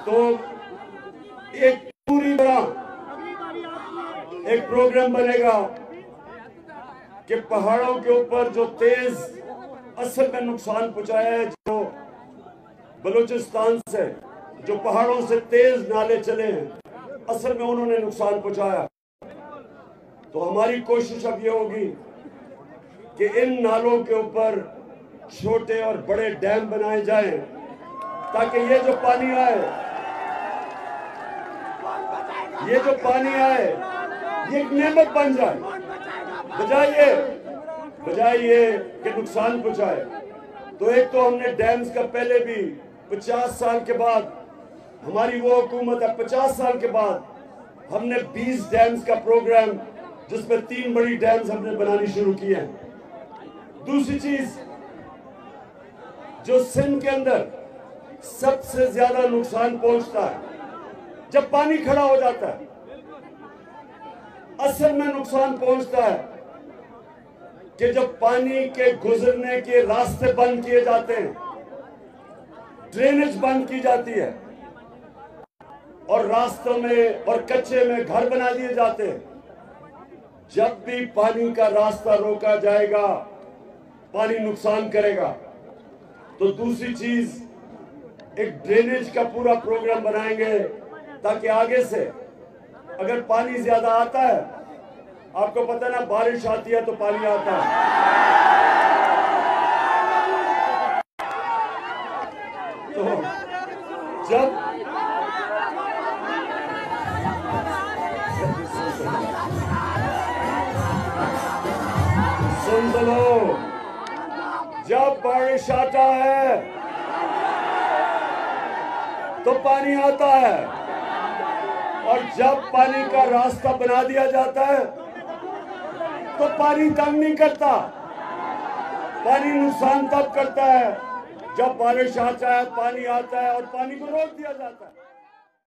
तो एक पूरी तरह एक प्रोग्राम बनेगा कि पहाड़ों के ऊपर जो तेज असल में नुकसान पहुंचाया है, जो बलूचिस्तान से जो पहाड़ों से तेज नाले चले हैं, असल में उन्होंने नुकसान पहुंचाया। तो हमारी कोशिश अब ये होगी कि इन नालों के ऊपर छोटे और बड़े डैम बनाए जाएं, ताकि ये जो पानी आए, ये एक नेमत बन जाए, बजाय ये कि नुकसान पहुंचाए। तो एक तो हमने डैम्स का पहले भी 50 साल के बाद, हमारी वो हुकूमत है, 50 साल के बाद हमने 20 डैम्स का प्रोग्राम, जिसमें 3 बड़ी डैम्स हमने बनानी शुरू की हैं। दूसरी चीज, जो सिंध के अंदर सबसे ज्यादा नुकसान पहुंचता है जब पानी खड़ा हो जाता है, असल में नुकसान पहुंचता है कि जब पानी के गुजरने के रास्ते बंद किए जाते हैं, ड्रेनेज बंद की जाती है और रास्तों में और कच्चे में घर बना दिए जाते हैं। जब भी पानी का रास्ता रोका जाएगा, पानी नुकसान करेगा। तो दूसरी चीज, एक ड्रेनेज का पूरा प्रोग्राम बनाएंगे, ताकि आगे से अगर पानी ज्यादा आता है, आपको पता है ना, बारिश आती है तो पानी आता है, तो जब सुन लो, जब बारिश आता है तो पानी आता है, और जब पानी का रास्ता बना दिया जाता है तो पानी तंग नहीं करता। पानी नुकसान तब करता है जब बारिश आता है, पानी आता है और पानी को रोक दिया जाता है।